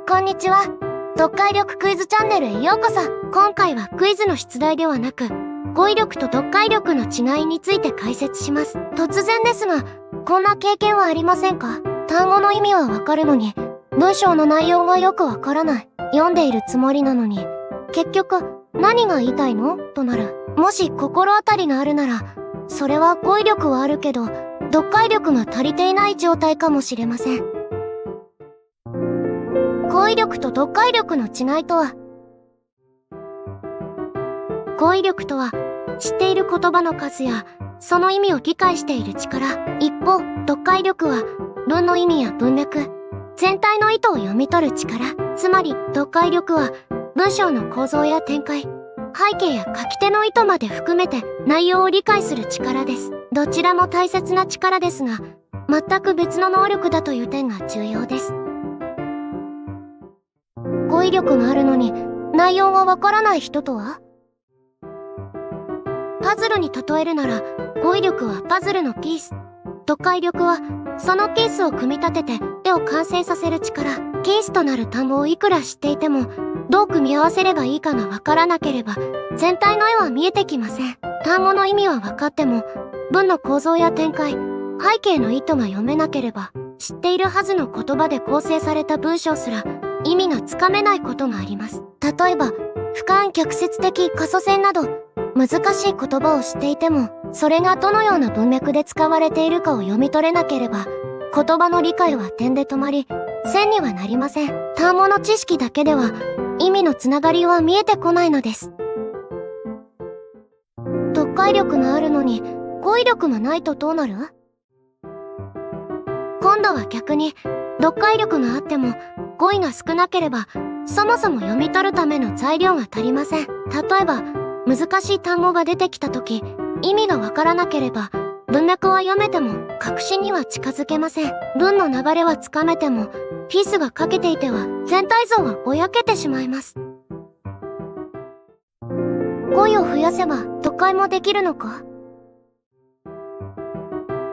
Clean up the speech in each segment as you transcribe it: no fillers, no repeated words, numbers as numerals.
こんにちは。読解力クイズチャンネルへようこそ。今回はクイズの出題ではなく、語彙力と読解力の違いについて解説します。突然ですが、こんな経験はありませんか？単語の意味はわかるのに、文章の内容がよくわからない。読んでいるつもりなのに、結局、何が言いたいの？となる。もし心当たりがあるなら、それは語彙力はあるけど、読解力が足りていない状態かもしれません。語彙力と読解力の違いとは？語彙力とは、知っている言葉の数や、その意味を理解している力。一方、読解力は、文の意味や文脈、全体の意図を読み取る力。つまり、読解力は、文章の構造や展開、背景や書き手の意図まで含めて内容を理解する力です。どちらも大切な力ですが、全く別の能力だという点が重要です。語彙力があるのに内容がわからない人とは？パズルに例えるなら、語彙力はパズルのピース。読解力は、そのピースを組み立てて絵を完成させる力。ピースとなる単語をいくら知っていても、どう組み合わせればいいかがわからなければ、全体の絵は見えてきません。単語の意味は分かっても、文の構造や展開、背景の意図が読めなければ、知っているはずの言葉で構成された文章すら、意味がつかめないことがあります。例えば、俯瞰逆説的可塑性など、難しい言葉を知っていても、それがどのような文脈で使われているかを読み取れなければ、言葉の理解は点で止まり、線にはなりません。単語の知識だけでは、意味のつながりは見えてこないのです。読解力があるのに、語彙力がないとどうなる？今度は逆に、読解力があっても、語彙が少なければ、そもそも読み取るための材料が足りません。例えば、難しい単語が出てきたとき、意味がわからなければ、文脈は読めても確信には近づけません。文の流れはつかめても、ピースが欠けていては全体像はぼやけてしまいます。語彙を増やせば読解もできるのか？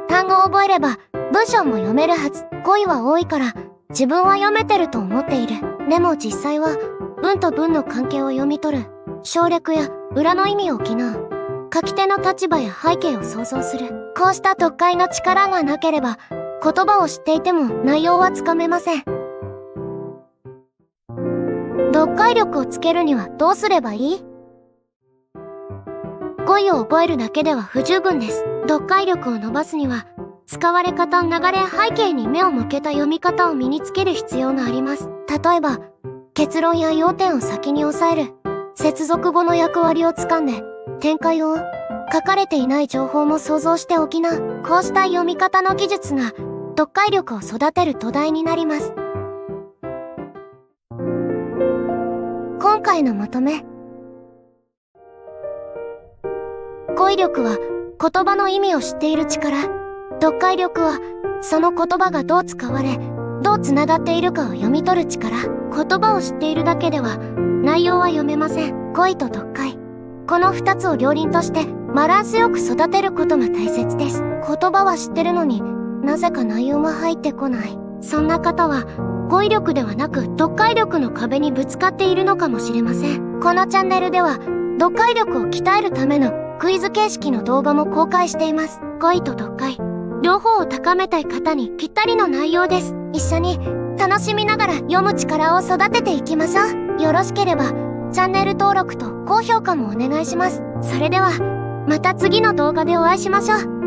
単語を覚えれば文章も読めるはず。語彙は多いから自分は読めてると思っている。でも実際は文と文の関係を読み取る。省略や裏の意味を補う。書き手の立場や背景を想像する。こうした読解の力がなければ、言葉を知っていても内容はつかめません。読解力をつけるにはどうすればいい？語彙を覚えるだけでは不十分です。読解力を伸ばすには、使われ方、流れ、背景に目を向けた読み方を身につける必要があります。例えば、結論や要点を先に押さえる。接続語の役割をつかんで、展開を書かれていない情報も想像しておきな。こうした読み方の技術が読解力を育てる土台になります。今回のまとめ。語彙力は言葉の意味を知っている力。読解力はその言葉がどう使われ、どうつながっているかを読み取る力。言葉を知っているだけでは内容は読めません。語彙と読解。この2つを両輪としてバランスよく育てることが大切です。言葉は知ってるのになぜか内容が入ってこない。そんな方は語彙力ではなく読解力の壁にぶつかっているのかもしれません。このチャンネルでは読解力を鍛えるためのクイズ形式の動画も公開しています。語彙と読解、両方を高めたい方にぴったりの内容です。一緒に楽しみながら読む力を育てていきましょう。よろしければチャンネル登録と高評価もお願いします。それでは、また次の動画でお会いしましょう。